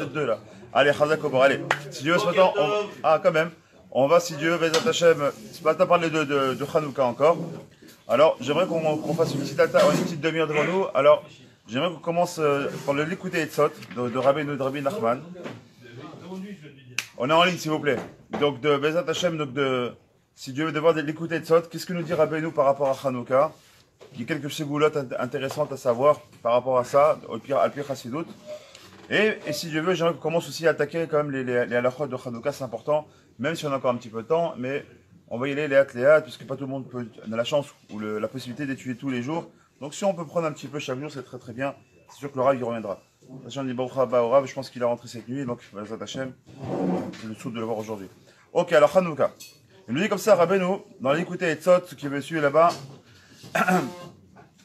Deux là. Allez, Chazak Obar, allez. Si Dieu veut ce matin, ah quand même, on va, si Dieu veut, Bezat Hashem, ce matin parler de Hanouka encore. Alors, j'aimerais qu'on fasse une petite demi-heure devant nous. Alors, j'aimerais qu'on commence par l'écouter Etzot de Rabbi Nachman. On est en ligne, s'il vous plaît. Donc, de Bezat Hashem, donc si Dieu veut devoir l'écouter Etzot, qu'est-ce que nous dit Rabbeinu par rapport à Hanouka? Il y a quelques ségoulottes intéressantes à savoir par rapport à ça, au pire Chassidut. Et si Dieu veut, j'aimerais qu'on commence aussi à attaquer quand même les halachot de Hanouka, c'est important, même si on a encore un petit peu de temps, mais on va y aller léat, puisque pas tout le monde a la chance ou la possibilité d'étudier tous les jours. Donc si on peut prendre un petit peu chaque jour, c'est très très bien. C'est sûr que le Rav y reviendra. Sachant dit Baruch Haba au Rav, je pense qu'il est rentré cette nuit, donc Bezat Hashem, c'est le soude de le voir aujourd'hui. Ok, alors Hanouka. Il nous dit comme ça, Rabbeinu, dans l'écouter Etzot, qui veut suivre là-bas,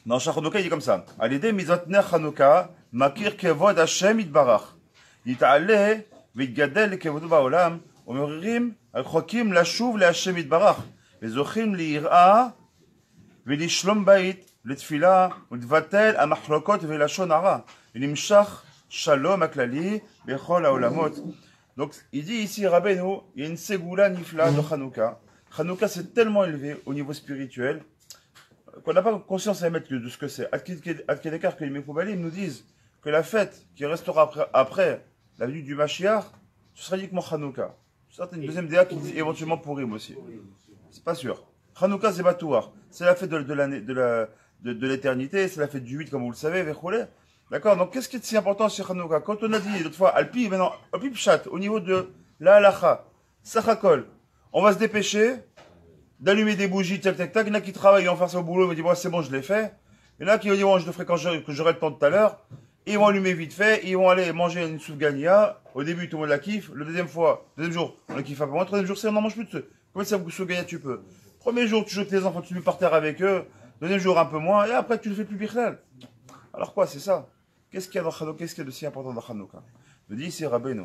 dans Hanouka, il dit comme ça. À l'idée, Mizatner Hanouka, Makir kevod Hashem itbarach. Yita'aleh, vitgadel kevodu ba'olam, umeririm, al-chokim lashuv le-Hashem itbarach. Vezochim li'ir'a, ve'lishlom bait, letfila, udvatel amachlokot ve'lashon hara. Ve'limshach shalom aklali, bechol ha'olamot. Donc, il dit ici, Rabbeinu, il y a une ségoula nifla de Hanouka. Hanouka, c'est tellement élevé au niveau spirituel qu'on n'a pas conscience à mettre de ce que c'est. Adkedekar, que les Mekoubalim nous disent que la fête qui restera après la venue du Mashiach, ce sera uniquement Hanouka. C'est une deuxième déa qui dit éventuellement Purim aussi. C'est pas sûr. Hanouka, c'est Batouar. C'est la fête de l'éternité, c'est la fête du 8, comme vous le savez, Vechoulé. D'accord? Donc, qu'est-ce qui est si important sur Hanouka? Quand on a dit l'autre fois, Alpi, maintenant, Alpi Pshat, au niveau de la halacha, Sachakol, on va se dépêcher d'allumer des bougies, tac, tac, tac. Il y en a qui travaillent, ils vont faire ça au boulot, ils vont dire, ouais, c'est bon, je l'ai fait. Il y en a qui vont dire, bon, je le ferai quand j'aurai le temps tout à l'heure. Ils vont allumer vite fait, ils vont aller manger une soufgania. Au début, tout le monde la kiffe. Le deuxième jour, on la kiffe un peu moins. Le troisième jour, c'est on n'en mange plus de ce. Comment ça, soufgania, tu peux? Premier jour, tu joues avec tes enfants, tu mets par terre avec eux. Deuxième jour, un peu moins. Et après, tu le fais plus birlal. Alors quoi, c'est ça? Qu'est-ce qu'il y a dans Hanouka? Qu'est-ce qu'il y a de si important dans Hanouka? Il dit ici Rabbeinu.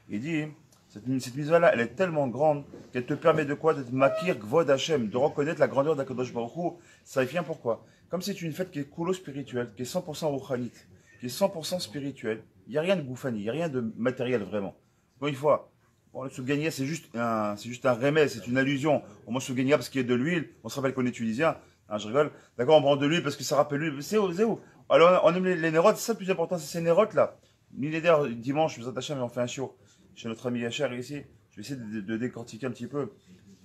Il dit, cette mise-là, elle est tellement grande qu'elle te permet de quoi? D'être makir gvod Hashem, de reconnaître la grandeur d'Akadosh Baruch Hu. Ça vient pourquoi? Comme c'est une fête qui est coulo spirituelle, qui est 100% rouchanite, qui est 100% spirituelle, il n'y a rien de goufani, il n'y a rien de matériel vraiment. Encore une fois, bon, le sougania, c'est juste un remède, c'est une allusion. On mange sougania parce qu'il y a de l'huile, on se rappelle qu'on est tunisien. Ah, je rigole. D'accord, on prend de l'huile parce que ça rappelle l'huile. C'est où? Alors, on aime les nérotes, c'est ça le plus important, c'est ces nérotes là. Millénaire, dimanche, vous attachez, mais on fait un show chez notre ami Yacher ici. Je vais essayer de décortiquer un petit peu.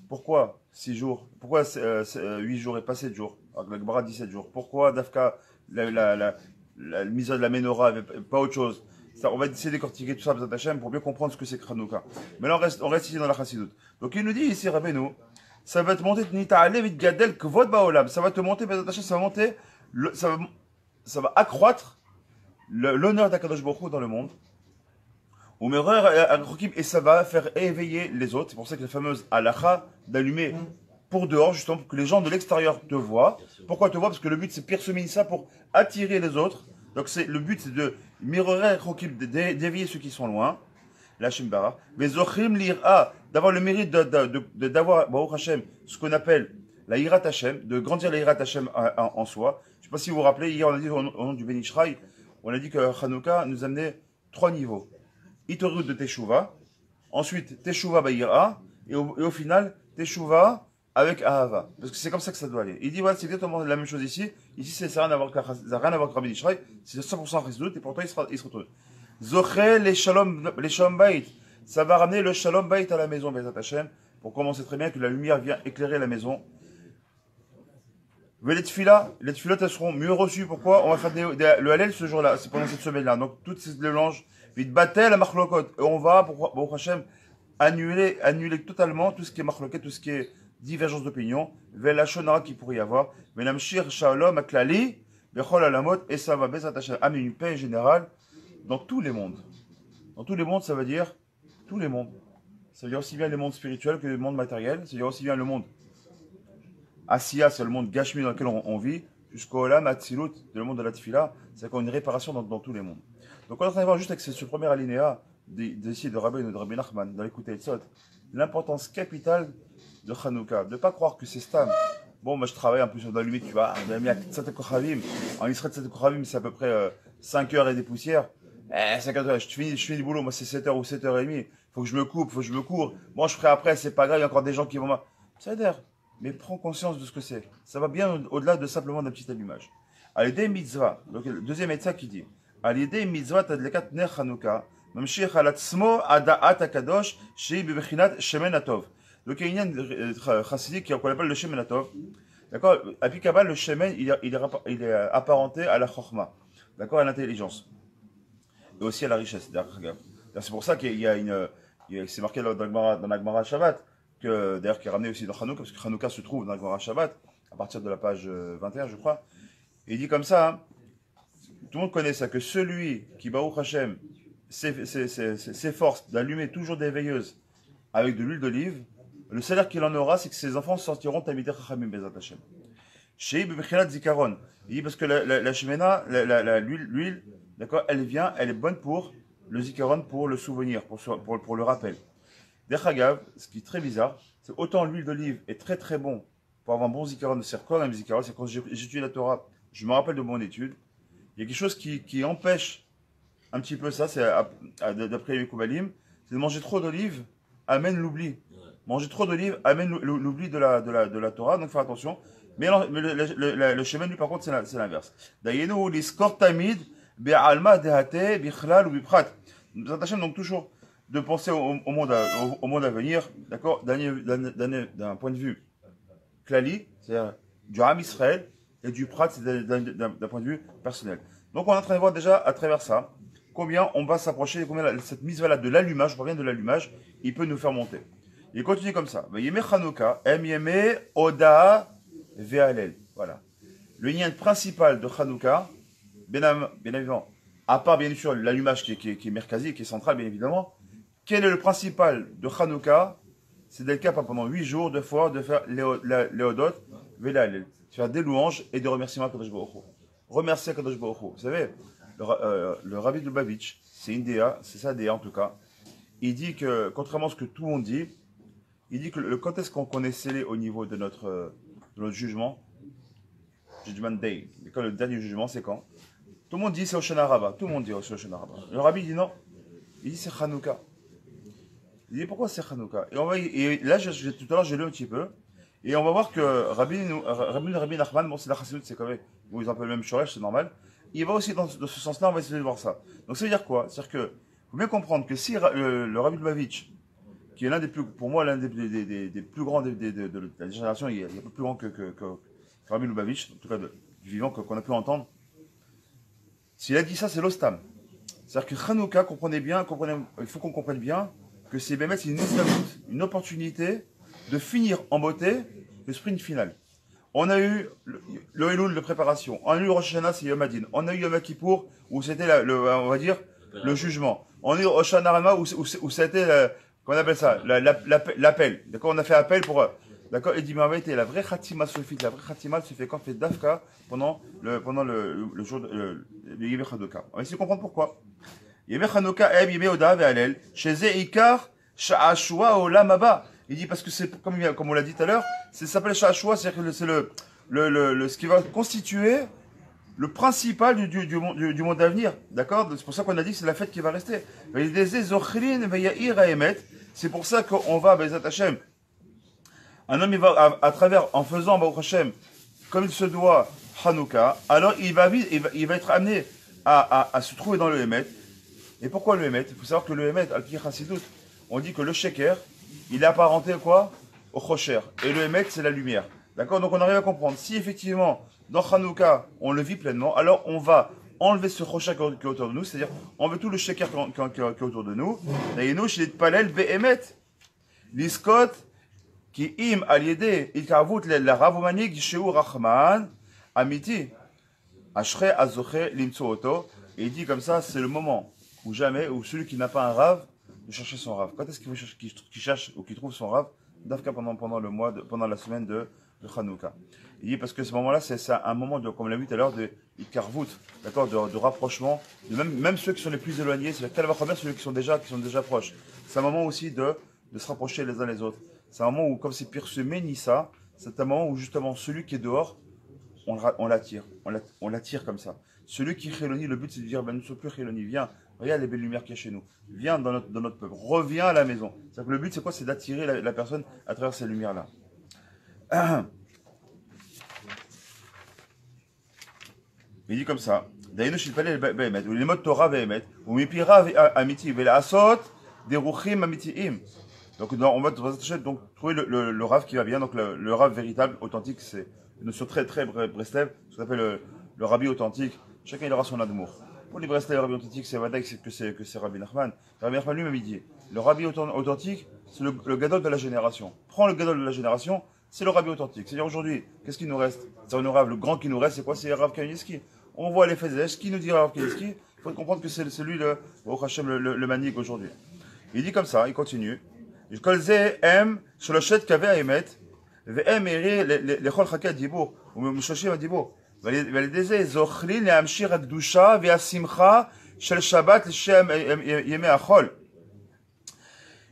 Pourquoi 6 jours? Pourquoi 8 jours et pas 7 jours? Alors, la Gemara 17 jours. Pourquoi Dafka, la mise de la menorah, pas autre chose? Ça, on va essayer de décortiquer tout ça pour bien comprendre ce que c'est Hanouka. Mais là, on reste ici dans la Chassidut. Donc, il nous dit ici, Rabbeinu, ça va te monter, ça va te monter, ça va monter, ça va accroître l'honneur d'Akadosh Baruch Hu dans le monde. Et ça va faire éveiller les autres. C'est pour ça que la fameuse halacha d'allumer pour dehors, justement, pour que les gens de l'extérieur te voient. Pourquoi te voient? Parce que le but, c'est Pirsomini ça pour attirer les autres. Donc, le but, c'est de d'éveiller ceux qui sont loin. La Shimbara. Mais Zochim l'ira, d'avoir le mérite d'avoir, Baruch Hashem, ce qu'on appelle la Hirat Hashem, de grandir la Hirat Hashem en soi. Je ne sais pas si vous vous rappelez, hier, on a dit au nom du Ben Ishraï, on a dit que Hanouka nous amenait 3 niveaux. Itorut de Teshuvah, ensuite Teshuvah Bahira, et au final, Teshuvah avec Ahava. Parce que c'est comme ça que ça doit aller. Il dit, voilà, c'est exactement la même chose ici. Ici, ça n'a rien à voir avec Rabbi Ishraï, c'est 100% Chassidut, et pourtant, il se retourne. Zoché les shalom bait. Ça va ramener le shalom bait à la maison, Bezat Hashem, pour commencer très bien que la lumière vient éclairer la maison. Les tefilot, elles seront mieux reçues. Pourquoi? On va faire le halel ce jour-là, c'est pendant cette semaine-là. Donc, toutes ces mélanges, vite battel à machlokot. Et on va, pour Hashem, annuler totalement tout ce qui est machlokot, tout ce qui est divergence d'opinion. Vela shonara qui pourrait y avoir. Venamshir shalom aklali, bechol alamot, et ça va, Bezat Hashem, amener une paix générale dans tous les mondes. Dans tous les mondes, ça veut dire tous les mondes. Ça veut dire aussi bien les mondes spirituels que les mondes matériels. Ça veut dire aussi bien le monde Asiya, c'est le monde Gashmi dans lequel on vit, jusqu'au Olam Atzilut, le monde de la Tfila. C'est qu'on a une réparation dans tous les mondes. Donc on est en train de voir juste avec ce premier alinéa de Rabbi Nachman, dans l'écoute Etzot, l'importance capitale de Hanouka. De ne pas croire que c'est Stam. Bon, moi je travaille en plus sur d'allumer, tu vois, on a mis à Tzat Kochavim. En Israël, Tzat Kochavim, c'est à peu près 5 heures et des poussières. C'est 4 heures, je finis le boulot, moi c'est 7 heures ou 7h30, faut que je me coupe, faut que je me cours. Moi je ferai après, c'est pas grave, il y a encore des gens qui vont Ça veut dire, mais prends conscience de ce que c'est. Ça va bien au-delà de simplement d'un petit allumage. Al-Yedei mitzvah, donc le deuxième médecin qui dit Al-Yedei mitzvah tadlekat ner Hanouka, mamshich al atzmo ada'at akadosh, shei bebechinat shemen atov. Donc il y a une chassidique qu'on appelle le shemen atov. D'accord. À Pikabal, le shemen, il est apparenté à la chorma, d'accord, à l'intelligence et aussi à la richesse. C'est pour ça qu'il y a c'est marqué dans la Gemara Shabbat, d'ailleurs qui est ramené aussi dans Hanouka, parce que Hanouka se trouve dans la Gemara Shabbat, à partir de la page 21, je crois. Et il dit comme ça, hein, tout le monde connaît ça, que celui qui, Baruch Hashem, s'efforce d'allumer toujours des veilleuses avec de l'huile d'olive, le salaire qu'il en aura, c'est que ses enfants sortiront Talmidei Chachamim Bezat Hashem. Shei b'bechinat zikaron. Il dit parce que la shemena, l'huile, d'accord, elle est bonne pour le zikaron, pour le souvenir, pour le rappel. Derchagav, ce qui est très bizarre, c'est autant l'huile d'olive est très très bon pour avoir un bon zikaron, c'est quoi un zikaron, c'est quand j'étudie la Torah, je me rappelle de mon étude, il y a quelque chose qui empêche un petit peu ça, c'est d'après les Koubalim, c'est de manger trop d'olive, amène l'oubli. Manger trop d'olive amène l'oubli de la Torah, donc faire attention. Mais le chemin, lui, par contre, c'est l'inverse. D'ailleurs, l'iskor tamid, be'alma dehate, bichlal ou biprat. Nous attachons donc toujours de penser au monde à venir, d'accord, d'un point de vue klali, c'est-à-dire du Ham Israël, et du prat, c'est d'un point de vue personnel. Donc on est en train de voir déjà à travers ça, combien on va s'approcher, combien cette mise-là de l'allumage, je reviens de l'allumage, il peut nous faire monter. Il continue comme ça. Yeme Chanukah, Yeme Oda Ve'alel. Voilà. Le lien principal de Chanukah, bien évidemment, à part bien sûr l'allumage qui est merkazi, qui est central, bien évidemment, quel est le principal de Chanukah? C'est d'être capable pendant 8 jours, 2 fois, de faire Léodot Ve'alel. Faire des louanges et des remerciements à Kadosh Baruch Hu. Remercier à Kadosh Baruch Hu. Vous savez, le Rabbi de Lubavitch, c'est une DA, c'est sa DA en tout cas, il dit que, contrairement à ce que tout le monde dit, il dit que quand est-ce qu'on est scellé au niveau de notre jugement, Judgment Day, quand le dernier jugement, c'est quand? Tout le monde dit c'est au Shana Rabbah, tout le monde dit c'est au Shana Rabbah. Le Rabbi dit non, il dit c'est Hanouka. Il dit pourquoi c'est Hanouka? Et là, tout à l'heure, j'ai lu un petit peu, et on va voir que Rabbi Nachman, bon c'est la Chassidut, c'est quand même, bon, ils appellent le même Shoresh, c'est normal, il va aussi dans ce sens-là, on va essayer de voir ça. Donc ça veut dire quoi? C'est-à-dire que, faut bien comprendre que si le Rabbi Lubavitch, qui est pour moi l'un des plus grands de la génération, il est un peu plus grand que Rabbi Lubavitch, en tout cas du vivant qu'on a pu entendre. S'il a dit ça, c'est l'ostam. C'est-à-dire que Hanouka, il faut qu'on comprenne bien que c'est une opportunité de finir en beauté le sprint final. On a eu le Elul de préparation, on a eu Rosh Hashanah, c'est Yom Adin, on a eu Yom Kippour, où c'était on va dire, le jugement. On a eu Rosh Hashanah, où c'était qu'on appelle ça, l'appel. D'accord, on a fait appel pour, d'accord, et dit, mais en vérité, la vraie khatima se fait quand on fait dafka pendant le jour de Yom Chanukah. On va essayer de comprendre pourquoi. Yom Chanukah, Yom Oda ve'alel, chez Ikar, Sha'ashua Olam Haba. Il dit parce que c'est, comme on l'a dit tout à l'heure, ça s'appelle Sha'ashua, c'est-à-dire que c'est ce qui va constituer le principal du monde à venir. D'accord? C'est pour ça qu'on a dit que c'est la fête qui va rester. C'est pour ça qu'on va, Bezat Hashem, un homme, il va, à travers, en faisant, Baruch Hashem, comme il se doit, Hanouka, alors il va être amené à se trouver dans le Hémet. Et pourquoi le Hémet? Il faut savoir que le Hémet, Al-Pi Chassidut, on dit que le Sheker, il est apparenté quoi? Au Chosher. Et le Hémet, c'est la lumière. D'accord? Donc on arrive à comprendre. Si effectivement, dans Hanouka, on le vit pleinement, alors on va enlever ce Chosher qui est autour de nous, c'est-à-dire enlever tout le Sheker qui est autour de nous. D'ailleurs, chez les Palel, Be'emet, l'Iskot, qui im al-yedé, il kavut la ravomanik, Sheu Rachman, Amiti, Ashre Azoche Limtsuoto. Et il dit comme ça, c'est le moment où celui qui n'a pas un rave, de chercher son rave. Quand est-ce qu'il cherche ou qu'il trouve son rave? D'Afka pendant la semaine de Hanouka. Il dit parce que ce moment-là, c'est un moment comme on l'a vu tout à l'heure, de Ikarvout, d'accord, de rapprochement, même ceux qui sont les plus éloignés, c'est-à-dire Kalvachomer, ceux qui sont déjà proches. C'est un moment aussi de se rapprocher les uns les autres. C'est un moment où, comme c'est Pirsumé Nissa, c'est un moment où justement celui qui est dehors, on l'attire comme ça. Celui qui est Chéloni, le but c'est de dire, ben, ne sois plus Chéloni, viens, regarde les belles lumières qu'il y a chez nous. Viens dans notre peuple, reviens à la maison. C'est-à-dire que le but, c'est quoi? C'est d'attirer la personne à travers ces lumières-là. Il dit comme ça. D'ailleurs, je parlais les mots de Torah ve'emet, ou mipira amiti, ve'lasot des ruchim amitiim. Donc, on va donc trouver le Rav qui va bien. Donc, le Rav véritable, authentique, c'est une notion très Breslev, ce qu'on appelle le Rabbi authentique. Chacun il aura son amour. Pour les Breslev, le Rabbi authentique, c'est Vadaï, que c'est Rabbi Nachman. Rabbi Nachman lui-même, il dit le Rabbi authentique, c'est le gadol de la génération. Prends le gadol de la génération, c'est le Rabbi authentique. C'est-à-dire aujourd'hui, qu'est-ce qui nous reste? C'est le Rav, le grand qui nous reste, c'est quoi? C'est Rav Kanievski. On voit les faits. Ce qui nous dit Rav Kanievski, il faut comprendre que c'est lui le manik aujourd'hui. Il dit comme ça, il continue. כל זה הם שלושת קווי האמת, והם יראי לכל חלקי הדיבור, ומשלשים הדיבור. ועל ידי זה זוכרים להמשיך הקדושה והשמחה של שבת לשם ימי החול.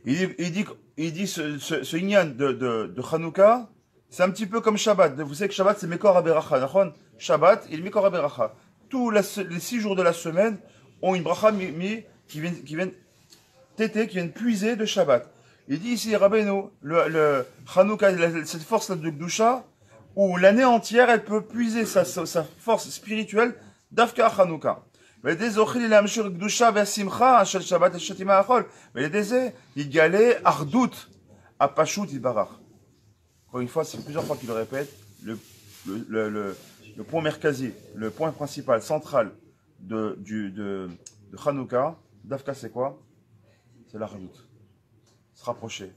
Il dit ce inyan de Hanouka, c'est un petit peu comme Shabbat. Vous savez que Shabbat c'est Mekor HaBeracha, d'accord? Shabbat, il est Mekor HaBeracha. Tous les 6 jours de la semaine ont une bracha qui viennent téter, qui viennent puiser de Shabbat. Il dit ici, Rabbeinu, le Hanouka, cette force de Gdusha, où l'année entière, elle peut puiser sa force spirituelle d'Afka Hanouka. Mais des ochil l'amshur Gdusha ve'simcha shel Shabbat et Shatima Achol. Mais des yigale ardout apashut ibarach. Encore une fois, c'est plusieurs fois qu'il le répète, le point merkazi, le point principal, central de Hanouka, d'Afka c'est quoi? C'est l'ardout. Se rapprocher,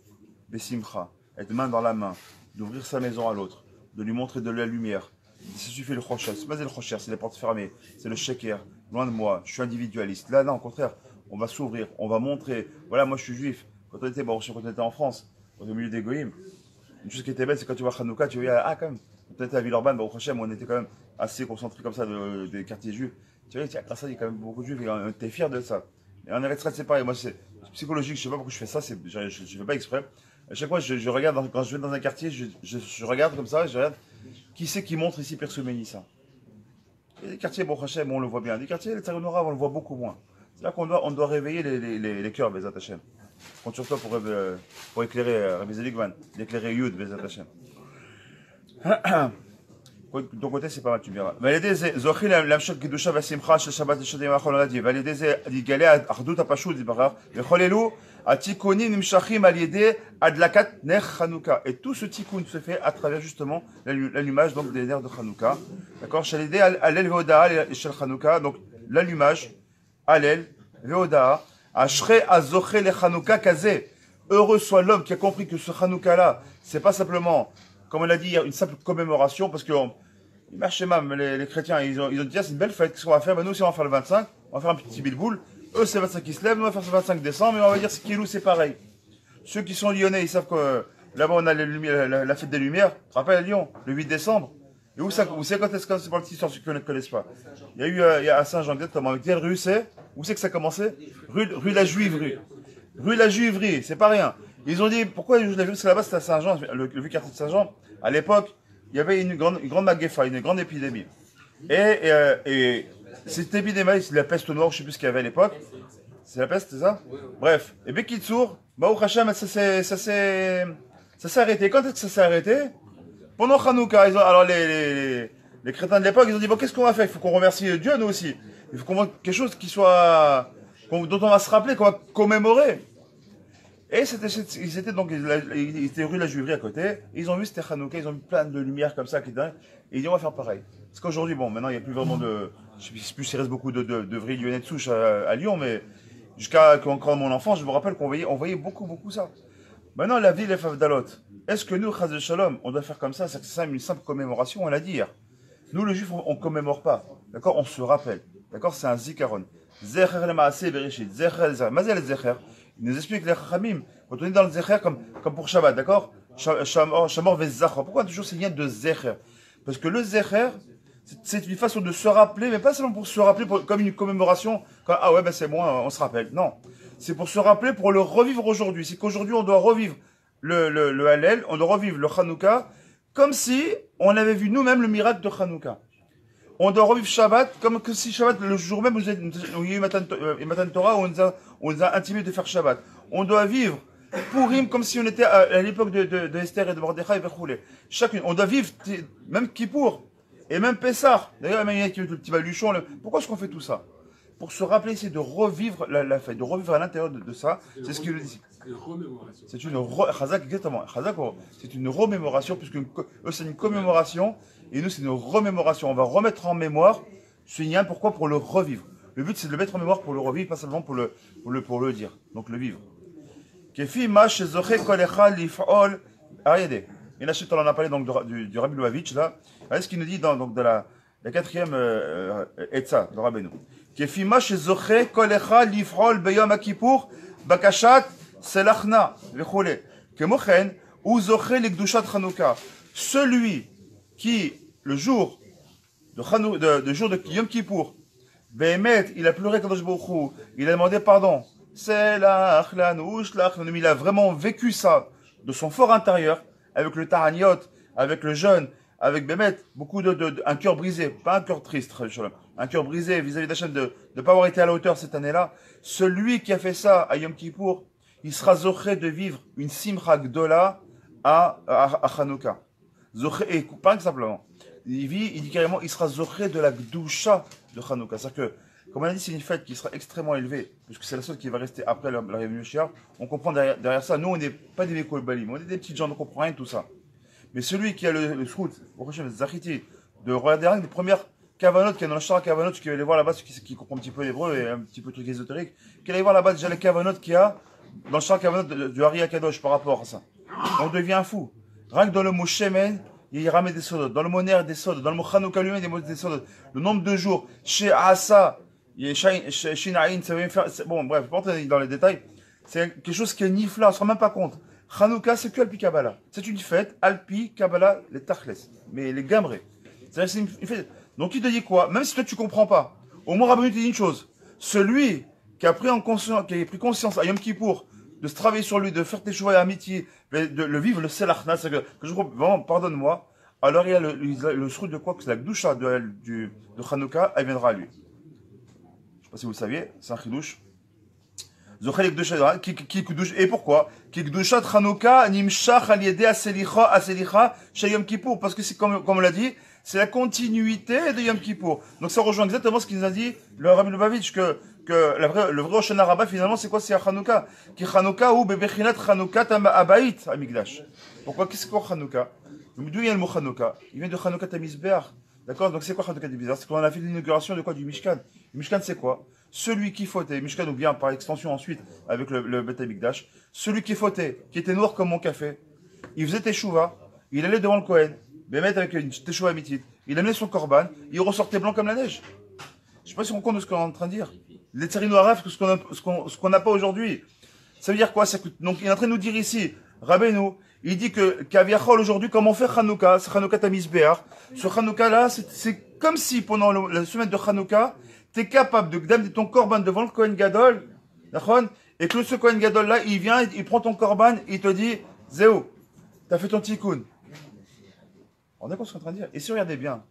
Bessimcha, être main dans la main, d'ouvrir sa maison à l'autre, de lui montrer de la lumière. Ça suffit le chosher, c'est pas le chosher, c'est les portes fermées, c'est le sheker, loin de moi, je suis individualiste. Là, non, au contraire, on va s'ouvrir, on va montrer, voilà, moi je suis juif. Quand on était en France, au milieu des goïms, une chose qui était belle, c'est quand tu vois Hanouka, tu vois, ah, quand même, quand on était à Villeurbanne, Baruch Hashem, on était quand même assez concentrés comme ça des quartiers juifs. Tu vois, grâce à ça, il y a quand même beaucoup de juifs, et on était fiers de ça. Et en Eretz, c'est pareil, moi c'est psychologique, je sais pas pourquoi je fais ça, je fais pas exprès. À chaque fois, je regarde, quand je vais dans un quartier, je regarde comme ça, je regarde qui c'est qui montre ici Persoumeni ça. Et les quartiers, bon, Hachem, on le voit bien. Les quartiers, les Tsaronora, on le voit beaucoup moins. C'est là qu'on doit réveiller les cœurs, Bezat Hachem. Je compte sur toi pour éclairer Rabbi Zeligman, d'éclairer Yud, Bezat Hachem. De ton côté, c'est pas mal, tu me diras. ועל ידי זה זוכים להמשך קדושה והשמחה של שבת לשנים האחרונות, ועל ידי זה יגלה האחדות הפשוט יתברך, וכל אלו התיקונים נמשכים על ידי הדלקת נר חנוכה. Et tout ce tikkun se fait à travers justement l'allumage donc des ners de Hanouka. D'accord? שעל ידי הלל והודאה של חנוכה, donc l'allumage, הלל והודאה, אשרי הזוכה לחנוכה כזה. Heureux soit l'homme qui a compris que ce Hanouka là, c'est pas simplement, comme on l'a dit, une simple commémoration, parce que les chrétiens, ils ont dit, ah, c'est une belle fête, qu'est-ce qu'on va faire? Ben nous, si on va faire le 25, on va faire un petit bilboul. Eux, c'est le 25 qui se lève, nous, on va faire ce 25 décembre, et on va dire, c'est Kilou, c'est pareil. Ceux qui sont lyonnais, ils savent que là-bas, on a la fête des Lumières. Tu te rappelles à Lyon, le 8 décembre? Et où c'est quand est-ce que c'est pas petite histoire, ceux qui ne connaissent pas? Il y a eu, à Saint-Jean, exactement, avec quelle rue c'est? Où c'est que ça a commencé? Rue la Juiverie. Rue la Juiverie, c'est pas rien. Ils ont dit, pourquoi la Juiverie? Parce que là-bas, c'était à Saint-Jean, le vieux quartier de Saint-Jean. À l'époque, il y avait une grande maguefa, une grande épidémie. Et cette épidémie, c'est la peste noire, je ne sais plus ce qu'il y avait à l'époque. C'est la peste, c'est ça? Bref. Et Bekitsour, Baruch Hashem, ça s'est arrêté. Quand est-ce que ça s'est arrêté? Pendant Hanouka. Alors les crétins de l'époque, ils ont dit, bon, qu'est-ce qu'on va faire? Il faut qu'on remercie Dieu, nous aussi. Il faut qu'on voit quelque chose dont on va se rappeler, qu'on va commémorer. Et ils étaient rue la Juiverie à côté, ils ont vu c'était Hanouka, ils ont vu plein de lumières comme ça, et ils disent on va faire pareil. Parce qu'aujourd'hui, bon, maintenant il n'y a plus vraiment je sais plus s'il reste beaucoup de vrais lyonnais de souche à Lyon, mais jusqu'à quand mon enfance, je me rappelle qu'on voyait beaucoup ça. Maintenant la ville est Favdalot. Est-ce que nous, Chaz de Shalom, on doit faire comme ça? C'est une simple commémoration, on l'a dit hier. Nous, le juif, on commémore pas. D'accord? On se rappelle. D'accord? C'est un zikaron. Zecher le maaseh bereshit. Zecher le zecher. Mazel le zecher. Il nous explique les Chachamim, quand on est dans le Zecher comme pour Shabbat, d'accord? Shamor ve'zachor. Pourquoi toujours c'est lien de Zecher? Parce que le Zecher, c'est une façon de se rappeler, mais pas seulement pour se rappeler comme une commémoration, ah ouais, ben c'est bon, on se rappelle. Non. C'est pour se rappeler, pour le revivre aujourd'hui. C'est qu'aujourd'hui, on doit revivre le Hallel, on doit revivre le Hanouka, comme si on avait vu nous-mêmes le miracle de Hanouka. On doit revivre Shabbat comme que si Shabbat, le jour même, où il y a eu Matan Torah, où on nous a intimé de faire Shabbat. On doit vivre Purim comme si on était à l'époque de Esther et de Mordechai et Verchoulé. Chacune, on doit vivre, même Kippour, et même Pessah. D'ailleurs, même il y a le petit baluchon. Pourquoi est-ce qu'on fait tout ça? Pour se rappeler, c'est de revivre la fête, de revivre à l'intérieur de ça. C'est ce qu'il dit. C'est une Chazak, exactement. Chazak, c'est une remémoration, puisque eux, c'est une commémoration, et nous, c'est une remémoration. On va remettre en mémoire ce lien. Pourquoi? Pour le revivre. Le but, c'est de le mettre en mémoire pour le revivre, pas seulement pour le dire. Donc, le vivre. Kefi ma shezoche kolecha lif'ol. Regardez. Et là, on en a parlé donc du Rabbi Lubavitch, là. Regardez ce qu'il nous dit donc de la quatrième Etza de Rabbeinu. Kefi ma shezoche kolecha lif'ol beyom HaKippur bakashat selachna v'chole. Kemochen ou zoche lekdushat Chanukah. Celui qui, le jour de Yom Kippour, Behemet, il a pleuré Kadosh Baruch Hu, il a demandé pardon. Il a vraiment vécu ça de son fort intérieur, avec le Taraniot, avec le jeûne, avec Bémet, beaucoup un cœur brisé, pas un cœur triste, un cœur brisé vis-à-vis d'Hachem de ne pas avoir été à la hauteur cette année-là. Celui qui a fait ça à Yom Kippour, il sera zoché de vivre une simcha gdola à Chanukah. Et pas que simplement. Il dit carrément, il sera zoché de la gdusha de Chanukah. C'est-à-dire que, comme on a dit, c'est une fête qui sera extrêmement élevée, puisque c'est la seule qui va rester après la réunion Mashiach. On comprend derrière ça, nous on n'est pas des Mekol Balim, on est des petits gens, on ne comprend rien de tout ça. Mais celui qui a le srout, de regarder les premières Kavanot, qui est dans le Shara Kavanot, qui va aller voir là-bas, ceux qui comprend un petit peu l'hébreu et un petit peu de trucs ésotériques, qui va aller voir là-bas déjà les Kavanot qu'il y a dans le Shara Kavanot du Hari Akadosh par rapport à ça. On devient fou. Rien que dans le mot Shemen, il y a des sodot, dans le mot Ner des sodot, dans le mot Chanukah lui-même des sodot. Le nombre de jours, chez Asa, Shinaïn, ça veut faire. Bon, bref, pas entrer dans les détails. C'est quelque chose qui est nifla, on ne se rend même pas compte. Chanukah, c'est que Alpi Kabbalah. C'est une fête, Alpi Kabbalah, les Tachles, mais les Gamrés. C'est une fête. Donc il te dit quoi? Même si toi tu comprends pas, au moins Rabbeinu te dit une chose. Celui qui a pris conscience à Yom Kippour de se travailler sur lui, de faire tes choix et amitié, de le vivre, le selachna, c'est que je vraiment, pardonne-moi, alors il y a le srout de quoi? Que c'est la gdusha de Chanukah, elle viendra à lui. Je ne sais pas si vous le saviez, c'est un chidouche. Et pourquoi? Parce que c'est comme on l'a dit, c'est la continuité de Yom Kippour. Donc ça rejoint exactement ce qu'il nous a dit le Rabbi Lubavitch, que le vrai Hoshana Rabbah finalement c'est quoi? C'est à Chanukah. Qui Chanukah ou Bebechinat Chanukah Abayit Amigdash. Pourquoi? Qu'est-ce que c'est Chanukah? D'où vient le mot Chanukah? Il vient de Chanukah Tamizbeach. D'accord? Donc c'est quoi Chanukah Tamizbeach? C'est qu'on a fait l'inauguration de quoi? Du Mishkan. Le Mishkan c'est quoi? Celui qui fautait, Mishkan ou bien par extension ensuite avec le Beth Amikdash, celui qui fautait, qui était noir comme mon café, il faisait teshuva, il allait devant le Kohen, Bémet avec une teshuva mitzvah, il amenait son korban, il ressortait blanc comme la neige. Je ne sais pas si on compte de ce qu'on est en train de dire. Les tsarino araf, ce qu'on n'a pas aujourd'hui. Ça veut dire quoi? Donc il est en train de nous dire ici, Rabbeinu, il dit que Kaviachol aujourd'hui, comment faire Chanukah, c'est Chanukah Tamizbeach. Ce Chanukah là, c'est comme si pendant la semaine de Chanukah, tu es capable de d'amener ton korban devant le Kohen Gadol, et que ce Kohen Gadol là, il vient, il prend ton korban, il te dit, Zéo, tu as fait ton tikkun. On est quoi ce qu'on est en train de dire? Et si regardez bien,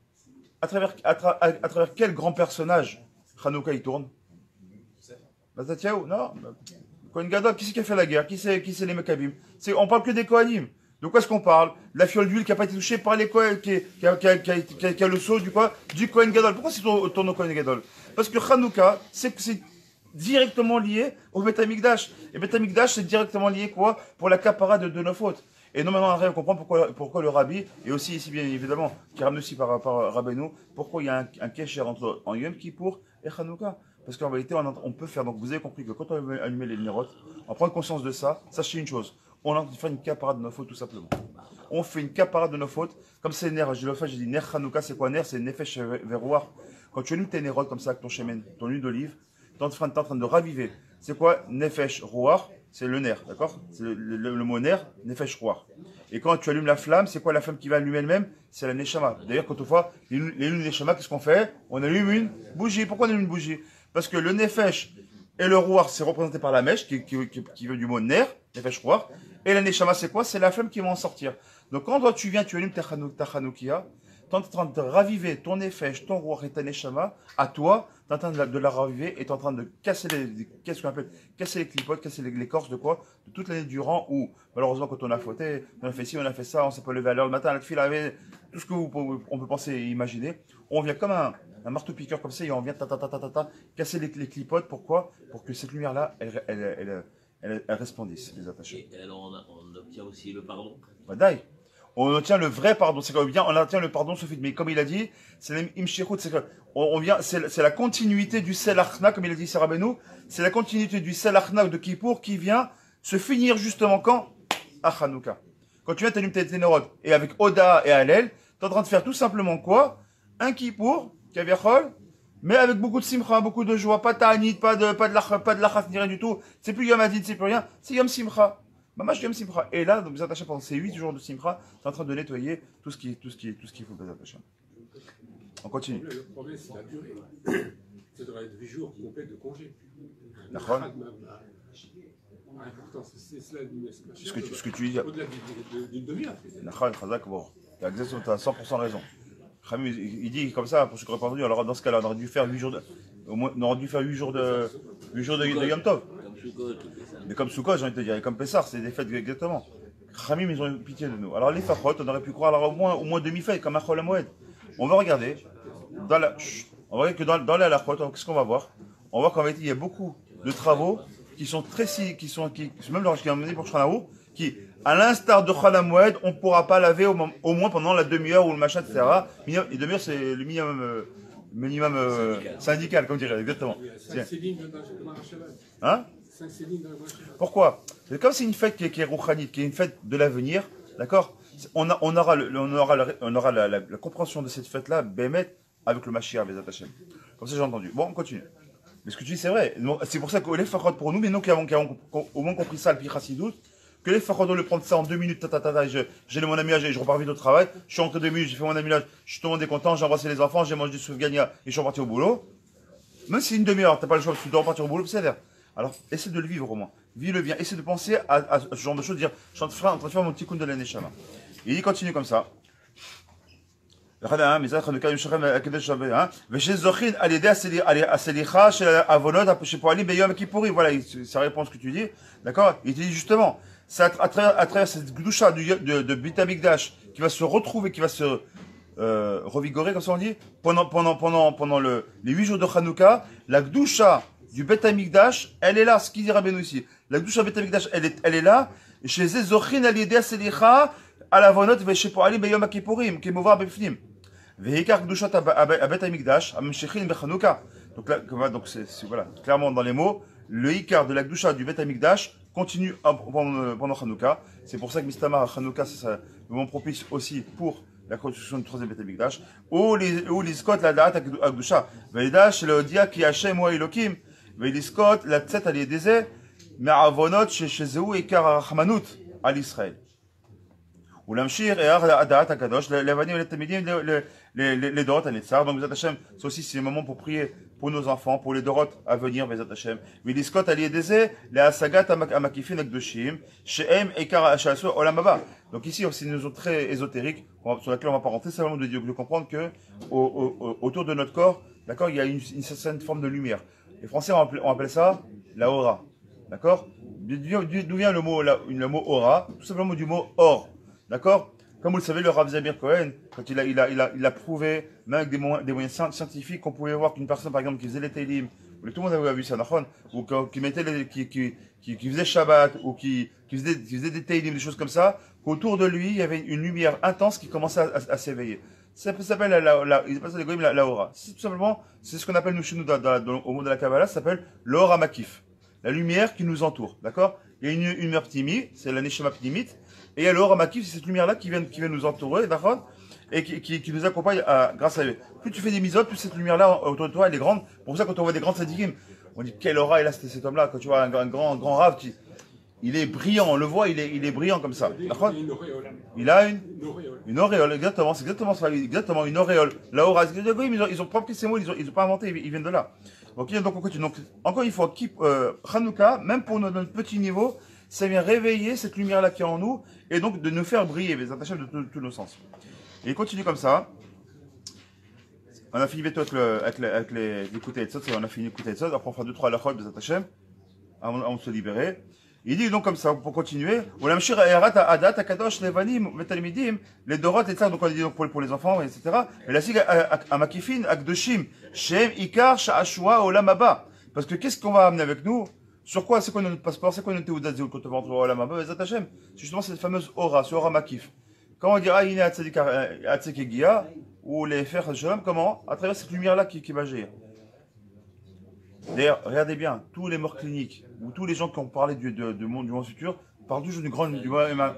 à travers quel grand personnage Chanukah il tourne? Bazatiaou? Non. Kohen Gadol, qui c'est qui a fait la guerre? Qui c'est les Mekabim? On parle que des Kohanim. De quoi est-ce qu'on parle? La fiole d'huile qui n'a pas été touchée par les Kohen, qui a le sceau du Kohen Gadol. Pourquoi c'est tourne au Kohen Gadol? Parce que Chanukah, c'est directement lié au Beth Amikdash. Et Beth Amikdash, c'est directement lié quoi? Pour la capara de nos fautes. Et nous, maintenant, on comprend pourquoi le Rabbi, et aussi ici, bien évidemment, qui ramène aussi par Rabbeinu, pourquoi il y a un kécher entre Yom Kippour et Chanukah. Parce qu'en réalité, on peut faire. Donc, vous avez compris que quand on allume les miroirs, on prend conscience de ça. Sachez une chose. On a fait une capara de nos fautes, tout simplement. On fait une capara de nos fautes. Comme c'est Ner, j'ai dit Ner Chanukah, c'est quoi Ner? C'est Nefesh Verouach. Quand tu allumes tes nérodes comme ça avec ton shemen, ton huile d'olive, tu es en train de raviver. C'est quoi Nefesh Rouach? C'est le nerf, d'accord? C'est le mot nerf, Nefesh Rouach. Et quand tu allumes la flamme, c'est quoi la flamme qui va allumer elle-même? C'est la Neshama. D'ailleurs, quand on voit les lunes Neshama, qu'est-ce qu'on fait? On allume une bougie. Pourquoi on allume une bougie? Parce que le Nefesh et le Rouach, c'est représenté par la mèche, qui veut du mot nerf, Nefesh Rouach. Et la Neshama, c'est quoi? C'est la flamme qui va en sortir. Donc quand toi tu viens, tu allumes ta Chanukah, tu es en train de raviver ton nefesh, ton ruach et ta neshama, à toi, tu es en train de la raviver et tu es en train de casser qu'est-ce qu'on appelle, casser les clipotes, casser l'écorce de quoi? De toute l'année durant où, malheureusement, quand on a fauté, on a fait ci, on a fait ça, on ne s'est pas levé à l'heure le matin, la file avait tout ce que on peut penser et imaginer. On vient comme un marteau-piqueur comme ça et on vient casser les clipotes. Pourquoi? Pour que cette lumière-là, elle resplendisse, les attachés. Et alors on obtient aussi le pardon. Badaï. On obtient le vrai pardon, c'est comme bien, on obtient le pardon suffit. Mais comme il a dit, c'est l'imshirut, c'est que on vient, c'est la continuité du selachna, comme il a dit Sarabenu, c'est la continuité du selachna de Kippour qui vient se finir justement quand? À Hanouka. Quand tu viens t'allumer tes ténérod et avec Oda et Hallel, tu es en train de faire tout simplement quoi? Un Kippour, Kaviachol, mais avec beaucoup de simcha, beaucoup de joie, pas de ta'anit, pas de lachas, ni rien du tout. C'est plus Yom Hadid, c'est plus rien, c'est Yom Simcha. Mamash Yom Simcha. Et là, donc, vous attachez pendant ces 8 jours de Simcha, tu es en train de nettoyer tout ce qu'il faut, vous attachez. On continue. Le problème, c'est la durée. Ça devrait être 8 jours complets de congé. D'accord. L'importance, c'est cela. Ce que tu dis. Au-delà d'une demi-heure. D'accord, Khazak, bon. Tu as 100% raison. Khamim, il dit comme ça, pour ceux qui n'auraient pas entendu, alors dans ce cas-là, on aurait dû faire 8 jours de. Au moins, on aurait dû faire 8 jours de Yom Tov. Comme Sukkot ou Pessah. Mais comme Sukkot, j'ai envie de te dire, et comme Pessar, c'est des fêtes exactement. Khamim, ils ont eu pitié de nous. Alors les Fachot, on aurait pu croire alors au moins demi-fête, comme Achol Moed. On va regarder. On va regarder que dans les halachot, qu'est-ce qu'on va voir? On voit qu'en fait, il y a beaucoup de travaux qui sont très même le qui amené pour Shanaou, qui, à l'instar de Chol Moed, on ne pourra pas laver au moins pendant la demi-heure ou le machin, etc. Et demi-heure, c'est le minimum syndical, comme dirait, exactement. Hein? Pourquoi? C'est comme c'est une fête qui est rouchanite, qui est une fête de l'avenir, d'accord? On aura la compréhension de cette fête-là, Bémet, avec le Mashiach, les attachés. Comme ça, j'ai entendu. Bon, on continue. Mais ce que tu dis, c'est vrai. C'est pour ça que les Fachot pour nous, mais nous qui avons au moins compris ça, le Pichassidout, que les Fachot doivent le prendre ça en 2 minutes, j'ai mon amillage et je repars vite au travail, je suis rentré 2 minutes, j'ai fait mon amillage, je suis tout le monde est content, j'ai embrassé les enfants, j'ai mangé du soufgania et je suis reparti au boulot. Même si c'est une demi-heure, t'as pas le choix, tu dois repartir au boulot, c'est vrai. Alors, essaie de le vivre au moins. Vis-le bien. Essaie de penser à ce genre de choses, dire, je suis en train de faire mon petit coup de l'année Neshama. Et il continue comme ça. Voilà, ça répond à ce que tu dis. D'accord? Il te dit justement, c'est à travers cette gdusha de Beit HaMikdash qui va se retrouver, qui va se revigorer, comme ça on dit, pendant les 8 jours de Hanouka, la gdusha du Beit HaMikdash, elle est là, ce qu'il dit Rabbeinu ici. La gdusha Beit HaMikdash, elle est là, chez Zochin al yedei selicha à la vonot veshepoalim beyom kippurim, qui est movar befnim. Veikar gdushat à Beit HaMikdash, amemshechin bechanouka. Donc là, voilà, clairement dans les mots, le ikar de la gdusha du Beit HaMikdash continue pendant Hanouka. C'est pour ça que Mistamar Hanouka, c'est le moment propice aussi pour la construction du 3e Beit HaMikdash. Ou les scott la da'at agdusha. Veidash le dia ki Hashem ou Elokim. Veidiskot la tzet al yedeze. Me'avonot shezeu ikar rahmanut al Israël. Ou l'amshir et ar da'at akadosh. Levanim et tamidim les dorot à Netzar. Donc, Bezat Hashem, c'est aussi le moment pour prier pour nos enfants, pour les dorot à venir, Bezat Hashem. Veidiskot al yedeze. Le asagat amakifin akdoshim. She'em ikar shasu olam haba. Donc ici, c'est une notion très ésotérique, sur laquelle on ne va pas rentrer, c'est vraiment de comprendre que autour de notre corps, d'accord, il y a une certaine forme de lumière. Les Français, on appelle ça la aura, d'accord? D'où vient le mot aura? Tout simplement du mot or, d'accord? Comme vous le savez, le Rav Zamir Cohen, quand il a prouvé, même avec des moyens scientifiques, qu'on pouvait voir qu'une personne, par exemple, qui faisait les télim, tout le monde avait vu ça, ou qui faisait Shabbat, ou qui faisait des télim, des choses comme ça, qu'autour de lui, il y avait une lumière intense qui commençait à s'éveiller. Ça s'appelle ils appellent ça les goyim la aura. C'est tout simplement, c'est ce qu'on appelle nous chez nous au monde de la Kabbalah, ça s'appelle l'aura makif. La lumière qui nous entoure, d'accord? Il y a une lumière ptimi, c'est la neshama ptimite, et il y a l'aura makif, c'est cette lumière-là qui vient nous entourer, d'accord? Et qui nous accompagne grâce à lui. Plus tu fais des misotes, plus cette lumière-là autour de toi, elle est grande. Pour ça, quand on voit des grands sadikim, on dit quelle aura est là, cet homme-là. Quand tu vois un grand rave, il est brillant, on le voit, il est brillant comme ça. D'accord? Il a une auréole, exactement, c'est exactement ça, exactement, une auréole. La aura, ils ont propre ces mots, ils ont pas inventé, ils viennent de là. Ok, donc on continue. Donc, encore une fois, Hanouka, même pour notre petit niveau, ça vient réveiller cette lumière-là qui est en nous, et donc de nous faire briller, les attachés de tous nos sens. Et il continue comme ça. On a fini bientôt avec les Kutei Etzot, on a fini les Kutei Etzot, après on fera 2-3 halachot, Bezat Hashem, avant de se libérer. Il dit donc comme ça, pour continuer, Olamshir Erat Adat Akadosh Levanim Metalmidim, les Dorot, etc. Donc on a dit donc pour les enfants, etc. Et la sigue à Makifin, Akdoshim, Shem Ikar Sha'ashua Olam Haba. Parce que qu'est-ce qu'on va amener avec nous? Sur quoi? C'est quoi notre passeport? C'est quoi notre Teudat Zehut quand on va rentrer au Olam Haba? Bezat Hashem. C'est justement cette fameuse aura, ce aura Makif. Quand on dit Ah, il est Atzedik Egia, ou les Fer Shalom, comment? À travers cette lumière-là qui va agir. D'ailleurs, regardez bien, tous les morts cliniques, ou tous les gens qui ont parlé du monde futur, parlent toujours d'une grande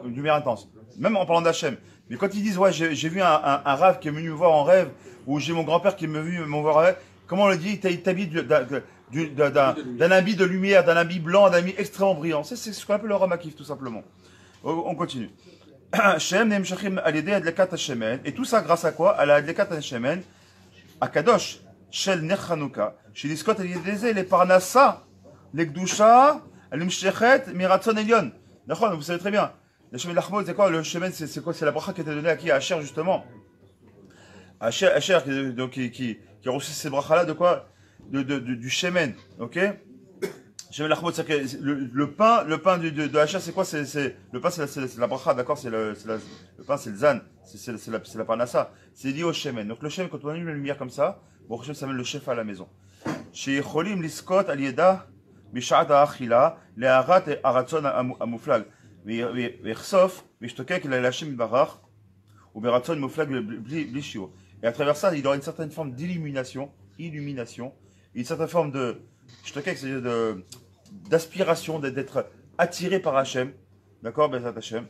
lumière intense. Même en parlant d'Hachem. Mais quand ils disent, ouais, j'ai vu un rave qui est venu me voir en rêve, ou j'ai mon grand-père qui est venu me voir en rêve, comment on le dit? Il t'habille d'un habit de lumière, d'un habit blanc, d'un habit extrêmement brillant. C'est ce qu'on appelle le Ramakif, tout simplement. On continue. Et tout ça grâce à quoi? À la Adlekat Hashemen, à Kadosh. Shel Ner Chanukah, chez Scott et les Parnassa, les Gdusha, l'Imshechet, Miratson Elion. D'accord, vous savez très bien. Le chemin de l'Achmod, c'est quoi? Le chemin, c'est quoi? C'est la bracha qui était donnée à qui? À Asher, justement. Asher qui a reçu ces brachas-là de quoi? Du chemin. Ok? Chemin de l'Achmod, c'est que le pain de Asher, c'est quoi? Le pain, c'est la bracha, d'accord? Le pain, c'est le zan. C'est la Parnassa. C'est lié au chemin. Donc le chemin, quand on a une lumière comme ça, bon, ça s'appelle le chef à la maison. Chez Cholim Liskot Alieda, Mishat Achila, Leharat et Aratzon Amouflag, Versof, Mishtokek, Lachim Barach, ou Beratzon Mouflag Blishio. Et à travers ça, il aura une certaine forme d'illumination, une certaine forme de Mishtokek, c'est-à-dire d'aspiration, d'être attiré par Hachem. D'accord, Bezat Hachem.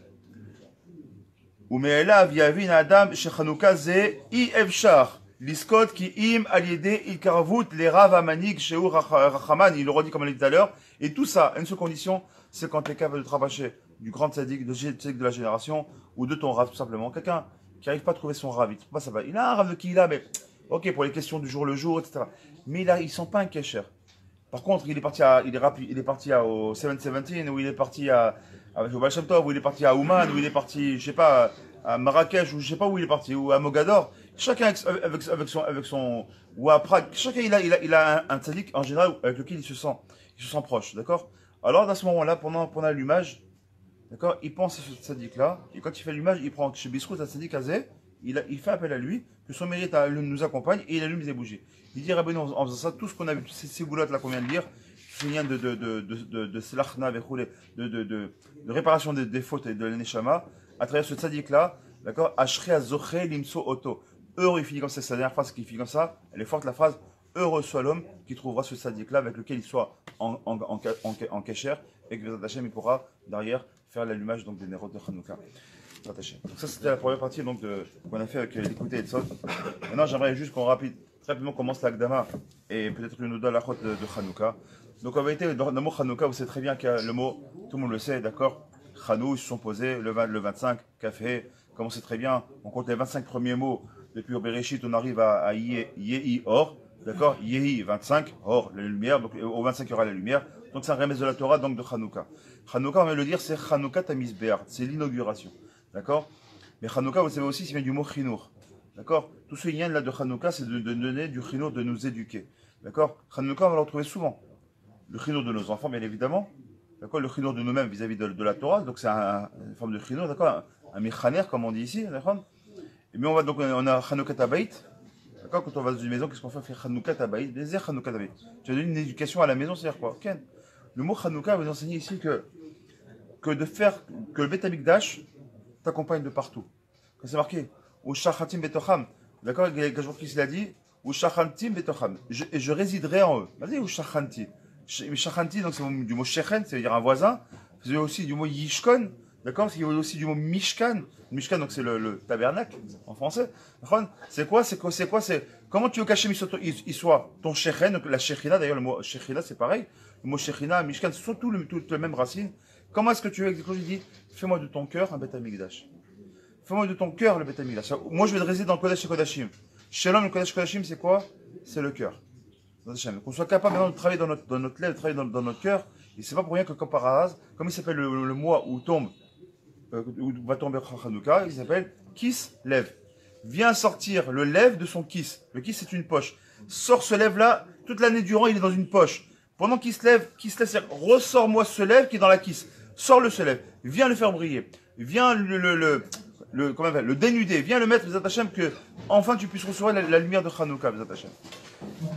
Ou Me'elav Yavin Adam, Shechanouka Ze, I Evshar. L'Iskot qui im aliédé il karavut les rav amanik sheur rachaman, il le redit comme on l'a dit tout à l'heure. Et tout ça, une seule condition, c'est quand tu es capable de travailler du grand tzaddik de la génération ou de ton rav tout simplement. Quelqu'un qui n'arrive pas à trouver son rav, il trouve pas ça va. Il a un rav de qui il a, mais ok pour les questions du jour le jour, etc. Mais il sent pas un kesher. Par contre, il est parti au 717, ou il est parti au Baal Shem Tov, ou il est parti à Ouman, ou il est parti, je sais pas, à Marrakech, ou je sais pas où il est parti, ou à Mogador. Chacun avec son, ou à Prague, chacun il a un tzaddik en général avec lequel il se sent proche, d'accord? Alors, à ce moment-là, pendant l'allumage, d'accord, il pense à ce tzaddik-là, et quand il fait l'allumage, il prend chez Bisrout un tzaddik azé, il fait appel à lui, que son mérite nous accompagne, et il allume les bougies. Il dit, Rabbeinu, en faisant ça, tout ce qu'on a vu, toutes ces goulottes-là qu'on vient de lire, c'est rien de slachna, de réparation des fautes et de l'eneshama, à travers ce tzaddik-là, d'accord, Ashre azoche limso oto. Heureux, il finit comme ça, c'est la dernière phrase qui finit comme ça, elle est forte la phrase, heureux soit l'homme qui trouvera ce tzaddik-là avec lequel il soit en kécher, et que Bezat Hashem, il pourra derrière faire l'allumage donc des nérots de Hanouka. Donc ça c'était la première partie donc qu'on a fait avec l'écouter et le son. Maintenant j'aimerais juste qu'on très rapidement commence l'Akdama et peut-être le Nouda Lachot de Hanouka. Donc en vérité, dans le mot Hanouka, vous savez très bien que le mot, tout le monde le sait, d'accord, Hanou, ils se sont posés le 25, café, comme on sait très bien, on compte les 25 premiers mots. Depuis au Bereshit, on arrive à Yehi Or, d'accord? Yehi 25, Or, la lumière, donc au 25 il y aura la lumière. Donc c'est un remède de la Torah, donc de Hanouka. Hanouka, on va le dire, c'est Hanouka Tamis Be'ar, c'est l'inauguration, d'accord? Mais Hanouka, vous savez aussi, c'est vient du mot Chinour, d'accord? Tout ce lien là de Hanouka, c'est de donner du Chinour, de nous éduquer, d'accord? Hanouka, on va le retrouver souvent. Le Chinour de nos enfants, bien évidemment, d'accord? Le Chinour de nous-mêmes vis-à-vis de la Torah, donc c'est une forme de Chinour, d'accord? Un Mechaner, comme on dit ici, d'accord? Mais on a Hanouka Tabaït. D'accord, quand on va dans une maison, qu'est-ce qu'on fait? On fait Hanouka Tabaït. Les Hanouka Tabaït. Tu as donné une éducation à la maison, c'est-à-dire quoi? Ken. Le mot Hanouka vous enseigne ici que le Bet Amikdash t'accompagne de partout. Quand c'est marqué, ou Shachatim Betocham. D'accord, il y a quelques jours qui l'a dit, ou Shachatim Betocham. Et je résiderai en eux. Vas-y, ou Shachanti. Shachanti, donc c'est du mot Shechen, c'est-à-dire un voisin. C'est aussi du mot Yishkon. D'accord, il y a aussi du mot Mishkan. Mishkan, donc c'est le tabernacle en français. C'est quoi? Comment tu veux qu'Hachem il soit ton Shechen, donc la Shechina, d'ailleurs le mot Shechina c'est pareil. Le mot Shechina, Mishkan, ce sont toutes les mêmes racines. Comment est-ce que tu veux, quand je dis, fais-moi de ton cœur un Bet Amikdash. Fais-moi de ton cœur le Bet Amikdash. Moi je vais résider dans le Kodesh et Kodashim. Chez l'homme, le Kodesh et Kodashim c'est quoi? C'est le cœur. Qu'on soit capable maintenant de travailler dans notre lèvre, de travailler dans notre cœur. Et c'est pas pour rien que comme par hasard, comme il s'appelle le mois où va tomber Hanouka, il s'appelle Kislev. vient sortir le lève de son kiss. Le kiss, c'est une poche. Sort ce lève-là, toute l'année durant, il est dans une poche. Pendant qu'il se lève, c'est-à-dire, ressors-moi ce lève qui est dans la kiss. Sors-le ce lève. Viens le faire briller. Viens comment on appelle, le dénuder. Viens le mettre, Bezat Hashem, que enfin tu puisses recevoir la lumière de Hanouka, Bezat Hashem.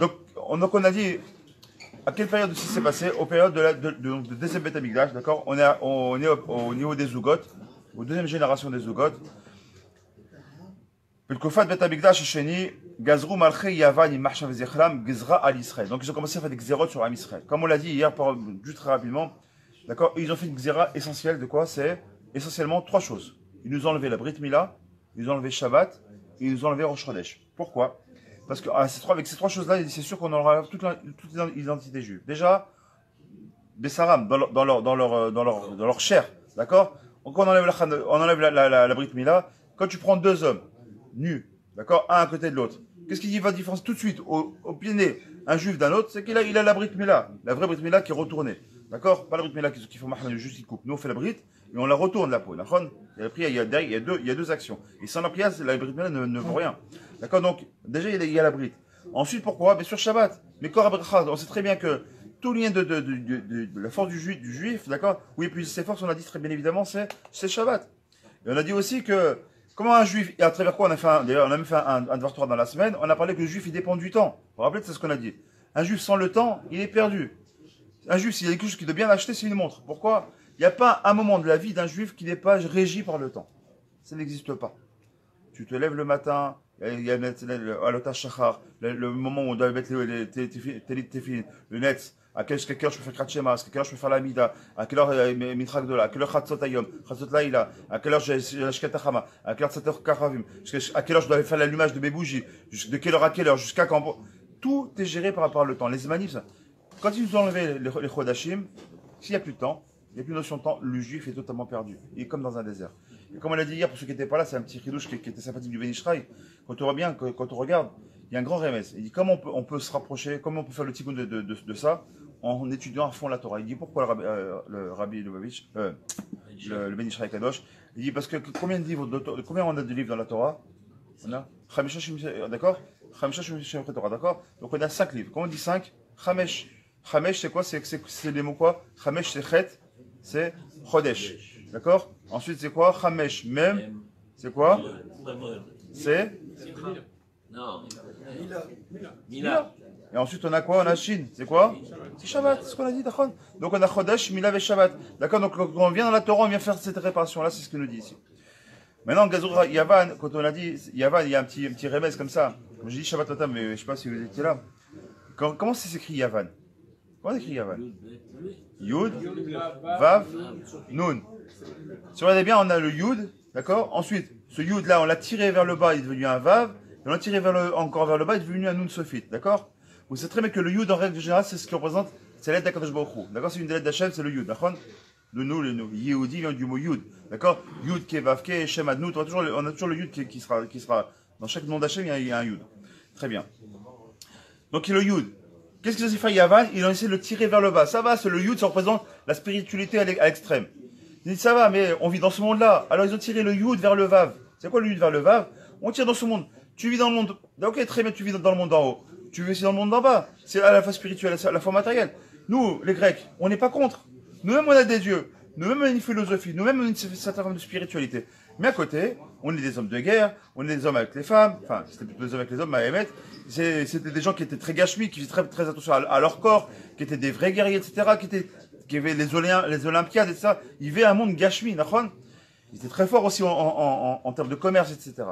Donc, on a dit, à quelle période aussi s'est passé? Aux périodes de deuxième Beth Amikdash, d'accord? On est au niveau des Zougot, aux deuxième génération des Zougot. Pelkofat Beth Amikdash Sheni, Gazrou Malchei Yavan Marcha Vezechram, Gezra al Israël. Donc ils ont commencé à faire des xérotes sur Am Israël. Comme on l'a dit hier, juste très rapidement, d'accord? Ils ont fait une xéra essentielle de quoi? C'est essentiellement trois choses. Ils nous ont enlevé la Brit Mila, ils nous ont enlevé Shabbat, et ils nous ont enlevé Rosh Chodesh. Pourquoi? Parce que avec ces trois choses-là, c'est sûr qu'on aura toute l'identité juive. Déjà, Bessaram, dans leur chair, d'accord? Donc on enlève la Brit Mila. Quand tu prends deux hommes nus, d'accord, un à côté de l'autre, qu'est-ce qui va différencier tout de suite au pied né un juif d'un autre? C'est qu'il a la Brit Mila, la vraie Brit Mila qui est retournée, d'accord? Pas la Brit Mila qu'il faut marquer juste il coupe. Nous on fait la Brit et on la retourne la peau. D'accord? Il y a deux actions. Et sans la prière, la Brit Mila ne vaut rien. D'accord? Donc, déjà, il y a la brite. Ensuite, pourquoi? Bien sûr, Shabbat. Mais on sait très bien que tout lien de la force du juif, d'accord? Oui, et puis ses forces, on a dit très bien évidemment, c'est Shabbat. Et on a dit aussi que, comment un juif, et à travers quoi d'ailleurs, on a même fait un devoir dans la semaine, on a parlé que le juif, il dépend du temps. Vous vous rappelez, c'est ce qu'on a dit. Un juif sans le temps, il est perdu. Un juif, s'il y a quelque chose qu'il doit bien acheter, c'est une montre. Pourquoi? Il n'y a pas un moment de la vie d'un juif qui n'est pas régi par le temps. Ça n'existe pas. Tu te lèves le matin, il y a le shachar, le moment où on doit mettre le net, à quelle heure je peux faire Kratchema, à quelle heure je peux faire la Mida, à quelle heure Mitrak Dola, à quelle heure Chatzot Ayom, Chatzot Laïla, à quelle heure j'ai la Hama, à quelle heure Tzater Karavim, à quelle heure je dois faire l'allumage de mes bougies, de quelle heure à quelle heure, jusqu'à quand. Tout est géré par rapport au temps. Les manifs, quand ils nous ont enlevé les Chodashim, s'il n'y a plus de temps, il n'y a plus de notion de temps, le juif est totalement perdu. Il est comme dans un désert. Et comme on l'a dit hier, pour ceux qui n'étaient pas là, c'est un petit chidouche qui était sympathique du Ben Ishraï. Quand on regarde, il y a un grand remez. Il dit comment on peut se rapprocher, comment on peut faire le tikkun de ça en étudiant à fond la Torah. Il dit pourquoi le Rabbi Lubavitch, le Ben Ishraï Kadosh, il dit parce que combien on a de livres dans la Torah? On a d'accord? D'accord? Donc on a 5 livres. Quand on dit 5, Chamesh. Chamesh, c'est quoi? C'est les mots quoi? Chamesh, c'est Chet, c'est Chodesh. D'accord? Ensuite, c'est quoi? Chamesh, même. C'est quoi? C'est? Non. Mila. Et ensuite, on a quoi? On a Shin. C'est quoi? C'est Shabbat, c'est ce qu'on a dit, d'accord? Donc, on a Chodesh, Mila et Shabbat. D'accord? Donc, quand on vient dans la Torah, on vient faire cette réparation-là, c'est ce qu'il nous dit ici. Maintenant, Gazur Yavan, quand on a dit Yavan, il y a un petit remède comme ça. Je dis Shabbat Latam, mais je ne sais pas si vous étiez là. Comment c'est écrit Yavan? Comment on écrit Yavan? Yud, Vav, Nun. Si vous regardez bien, on a le Yud, d'accord? Ensuite, ce Yud là, on l'a tiré vers le bas, il est devenu un Vav. Et on l'a tiré encore vers le bas, il est devenu un Nun Sophite, d'accord? Vous savez très bien que le Yud, en règle générale, c'est ce qui représente, c'est l'aide d'Akadosh Baruch Hu. D'accord? C'est une des lettres d'Hachem, c'est le Yud, d'accord? Le Nou. Yehudi vient du mot Yud, d'accord? Yud, Ke, Vav, Ke, Shem, Adnou. On a toujours le Yud qui sera, dans chaque nom d'Hachem, il y a un Yud. Très bien. Donc, le Yud. Qu'est-ce qu'ils ont fait Yavan? Ils ont essayé de le tirer vers le bas. Ça va, c'est le Yud, ça représente la spiritualité à l'extrême. Ils disent, ça va, mais on vit dans ce monde-là. Alors, ils ont tiré le Yud vers le Vav. C'est quoi le Yud vers le Vav? On tire dans ce monde. Tu vis dans le monde. Ok, très bien, tu vis dans le monde d'en haut. Tu vis aussi dans le monde d'en bas. C'est à la fois spirituel, à la fois matériel. Nous, les Grecs, on n'est pas contre. Nous-mêmes, on a des dieux. Nous-mêmes, on a une philosophie. Nous-mêmes, on a une certaine forme de spiritualité. Mais à côté, on est des hommes de guerre, on est des hommes avec les femmes. Enfin, c'était plutôt des hommes avec les hommes, Mahomet. C'était des gens qui étaient très gashmi, qui faisaient très, très attention à leur corps, qui étaient des vrais guerriers, etc., qui avaient les Olympiades, etc. Ils vivaient un monde gashmi, d'accord? Ils étaient très forts aussi en termes de commerce, etc.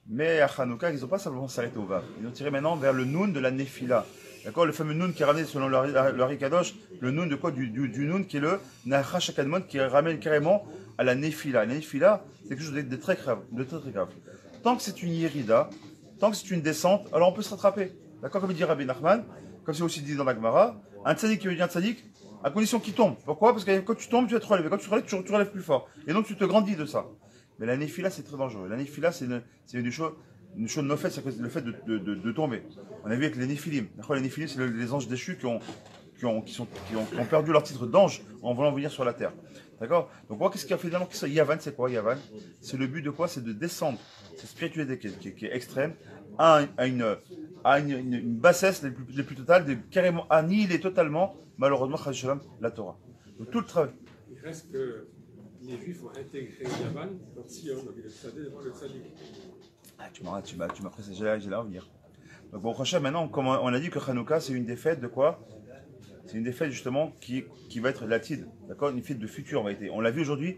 Mais à Hanouka, ils n'ont pas simplement s'arrêté au Vav. Ils ont tiré maintenant vers le Nun de la Nephila. D'accord? Le fameux Nun qui est ramené selon le Rikadosh, le Nun de quoi? Du Nun qui est le Nachash Akadmon qui ramène carrément à la Nephila. La Nephila, c'est quelque chose de très grave. Tant que c'est une Yérida, tant que c'est une descente, alors on peut se rattraper. D'accord? Comme dit Rabbi Nachman, comme c'est aussi dit dans la Gemara, un tzaddik qui veut dire un tzaddik, à condition qu'il tombe. Pourquoi? Parce que quand tu tombes, tu vas te relever. Quand tu te relèves, tu relèves plus fort. Et donc tu te grandis de ça. Mais la Nephila, c'est très dangereux. La Nephila, c'est une chose no fait, c'est le fait de tomber. On a vu avec les Néphilim. Les Néphilim, c'est les anges déchus qui ont perdu leur titre d'ange en voulant venir sur la terre. D'accord? Donc, moi, qu'est-ce qu'il y a finalement? Yavan, c'est quoi Yavan? C'est le but de quoi? C'est de descendre cette spiritualité qui est extrême à une bassesse les plus totales, de carrément annihiler totalement, malheureusement, la Torah. Donc, tout le travail. Il reste que les Juifs ont intégré Yavan dans Sion, donc il est tzadé devant le tzadik. Ah, tu m'as pressé, j'allais en venir. Donc, bon, prochain, maintenant, comme on a dit que Hanouka, c'est une des fêtes de quoi? C'est une des fêtes justement qui va être latide, d'accord? Une fête de futur en réalité. On l'a vu aujourd'hui,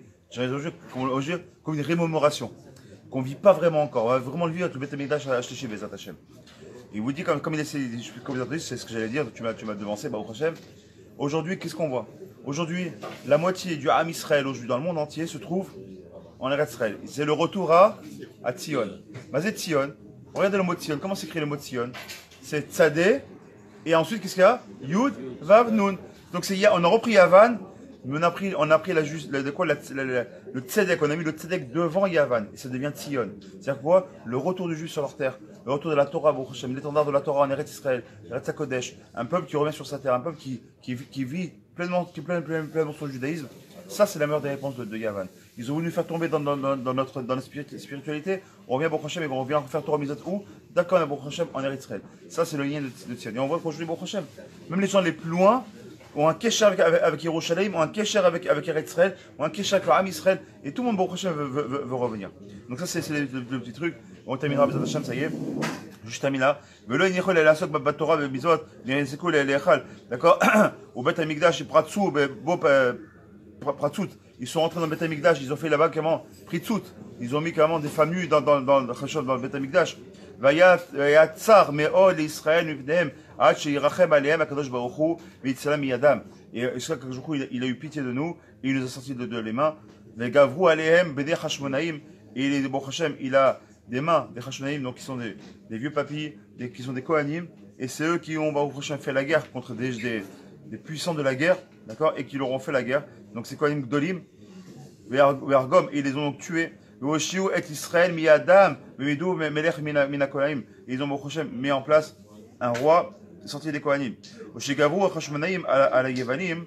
comme une rémémoration, qu'on ne vit pas vraiment encore. On va vraiment le vivre avec le Beth Amikdash acheté chez Bezat Hashem. Il vous dit, comme il essaie, comme vous avez dit, c'est ce que j'allais dire, tu m'as devancé, Baruch Hashem. Aujourd'hui, qu'est-ce qu'on voit? Aujourd'hui, la moitié du Ham Israël aujourd'hui dans le monde entier se trouve en Eretz Israël. C'est le retour à Tzion. Mazet Tzion, regardez le mot Tzion, comment s'écrit le mot Tzion? C'est Tzadé. Et ensuite, qu'est-ce qu'il y a? Yud, Vav, Nun. Donc on a repris Yavan, mais on a pris le Tzedek, on a mis le Tzedek devant Yavan, et ça devient Tzion. C'est-à-dire quoi? Le retour du Juif sur leur terre, le retour de la Torah, l'étendard de la Torah en Eretz Israël, Eretz HaKodesh, un peuple qui revient sur sa terre, un peuple qui vit pleinement son judaïsme. Ça, c'est la meilleure des réponses de Yavan. Ils ont voulu nous faire tomber dans la spiritualité. On revient à Baruch Hashem et on revient faire Torah Mizat où? D'accord, on est Baruch Hashem en Eretz Israël. Ça, c'est le lien de Tzion. Et on voit qu'aujourd'hui, Baruch Hashem, même les gens les plus loin ont un kesher avec Yerushalayim, ont un kesher avec Eretz Israël, ont un kesher avec le Ham Israël. Et tout le monde, Baruch Hashem, veut revenir. Donc ça, c'est le petit truc. On terminera Bezat Hashem, ça y est. Juste termine là. Velo inichol el asok bat Torah be mizot, li'enseku le'echal. D'accord? Au Bet Amikdash, pratsu, bo pratsut. Ils sont rentrés dans le Beth Amikdash, ils ont fait là-bas carrément Pritsut. Ils ont mis carrément des femmes nues dans le Beth Amikdash. Vayatzar me'ol Israël mivnehem ad she'yirachem alehem HaKadosh Baruch Hu v'yitzalam miyadam. Et Israël HaKadosh Baruch Hu, il a eu pitié de nous et il nous a sortis de les mains. Ve'gavru alehem b'nei Hashmonaïm. Et il est Baruch Hashem, il a des mains des Hashmonaïm, donc qui sont des vieux papis, qui sont des Kohanim. Et c'est eux qui ont Baruch Hashem fait la guerre contre des puissants de la guerre, d'accord, et qui leur ont fait la guerre. Donc c'est Kohanim Gdolim, Vergom, et ils les ont donc tués. Veoshiu et Israël mi Adam, Memidou Melech mina Kohanim. Et ils ont mis en place un roi sorti des Kohanim. Oshigavru Hashmonaïm à la Yevanim,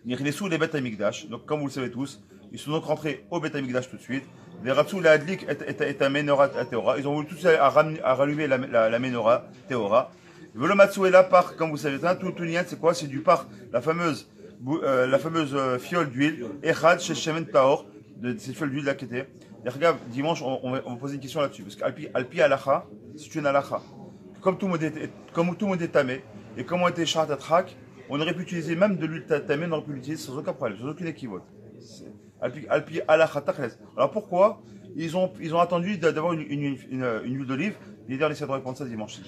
Nichnesu les Beth Amikdash. Donc comme vous le savez tous, ils sont donc rentrés au Beth Amikdash tout de suite. Veratsu la Adlik est un menorah Théora. Ils ont voulu tous à rallumer la menorah Théora. Velomatsu est là par, comme vous savez, tout c'est quoi? C'est du par, la fameuse fiole d'huile, Echad chez Shemen Taor, de cette fiole d'huile là qui était. Et regarde, dimanche, on va poser une question là-dessus, parce qu'Alpi Alacha, c'est une Alacha. Comme tout le monde est tamé, et comme on était Sharat on aurait pu utiliser même de l'huile tamé, on aurait pu l'utiliser sans aucun problème, sans aucune équivoque. Alpi Alacha Tachles. Alors pourquoi ils ont attendu d'avoir une huile d'olive? L'idée, on essaie de répondre ça dimanche.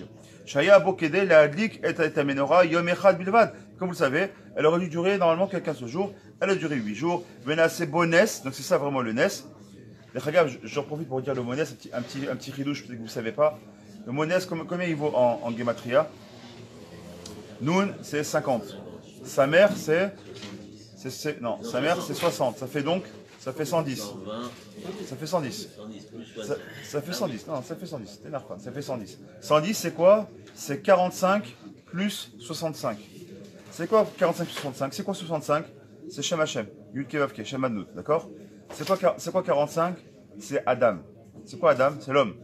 Shaya Bokede, la Adlik et Amenora, Yom Echad Bilvad. Comme vous le savez, elle aurait dû durer normalement 15 jours. Elle a duré 8 jours. Venase Bones, donc c'est ça vraiment le Nes. J'en profite pour dire le Mones, un petit ridouche, peut-être que vous ne savez pas. Le Mones, combien il vaut en Gematria? Noun, c'est 50. Sa mère, c'est 60. Ça fait 110. Ça fait 110. Ça fait 110. Non, ça fait 110. T'énerve pas. Ça fait 110. 110, c'est quoi? C'est 45 plus 65. C'est quoi 45 plus 65? C'est quoi 65? C'est Shem Hashem. Yud Kevavke, Shem Adnout. D'accord? C'est quoi 45? C'est Adam. C'est quoi Adam? C'est l'homme.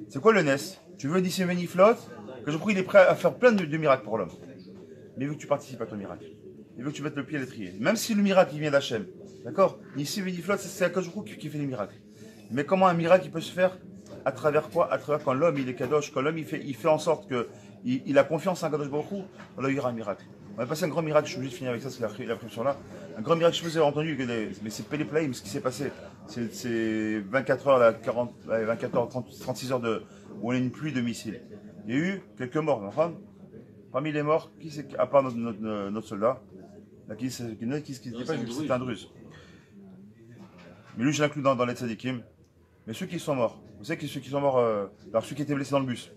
C'est quoi le Nes? Tu veux d'ici Meniflot? Que je prie, il est prêt à faire plein de miracles pour l'homme. Mais il veut que tu participes à ton miracle. Il veut que tu mettes le pied à l'étrier. Même si le miracle il vient d'Hachem. D'accord? Ici, Meniflot, c'est Akadosh Baruch Hu qui fait les miracles. Mais comment un miracle il peut se faire? À travers quoi? À travers quand l'homme il est Kadosh, quand l'homme il fait en sorte qu'il a confiance en Akadosh Baruch Hu, alors il y aura un miracle. On va passer un grand miracle, je suis obligé de finir avec ça, c'est la prédiction là. Un grand miracle, je sais pas si vous avez entendu, mais c'est Péléplaïm, ce qui s'est passé. C'est 24 heures, 24 heures, 36 heures où on a une pluie de missiles. Il y a eu quelques morts, enfin, parmi les morts, qui c'est, à part notre soldat, là, qui n'était pas juste, c'était un druze. Mais lui, je l'inclus dans les tzadikim. Mais ceux qui sont morts, vous savez que ceux qui sont morts, alors ceux qui étaient blessés dans le bus,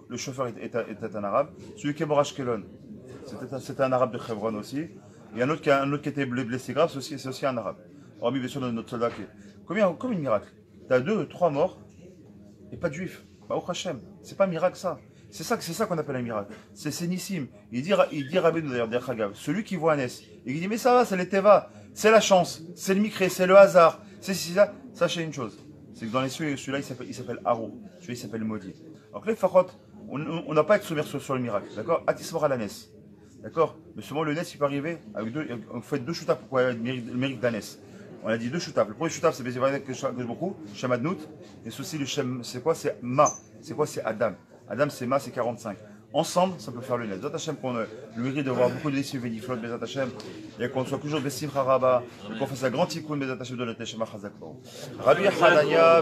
le chauffeur était un arabe, celui qui est mort à Ashkelon, c'était un arabe de Hebron aussi, et un autre qui était blessé grave, c'est aussi un arabe. Hormis bien sûr notre soldat qui est. Combien de miracles? T'as 2, 3 morts, et pas de juifs. Baruch Hashem, c'est pas un miracle ça. C'est ça qu'on appelle un miracle. C'est Nissim. Il dit Rabbeinu d'ailleurs, Derchagav, celui qui voit un S, il dit mais ça va, c'est les Teva, c'est la chance, c'est le Mikré, c'est le hasard, c'est ça. Sachez une chose, c'est que dans les cieux, celui-là il s'appelle Haro, celui-là il s'appelle Maudit. Alors que les Fachot, on n'a pas à être soumis sur le miracle, d'accord? Atismora la Nes, d'accord? Mais souvent le Nes il peut arriver avec on fait deux shootap pour le mérite d'un Nes. On a dit deux shootap. Le premier shootap c'est Bézévanek que je beaucoup, Shem Adnout, et ceci le Shem, c'est quoi? C'est Ma, c'est quoi? C'est Adam. Adam c'est Ma, c'est 45. Ensemble, ça peut faire le net. Bezat Hashem, qu'on ait le mérite d'avoir beaucoup de décisions véniflotes, Bezat Hashem, et qu'on soit toujours Bessim Haraba, qu'on fasse un grand tikkun, Bezat Hashem de notre Neshama Chazak. Rabbi Hanania,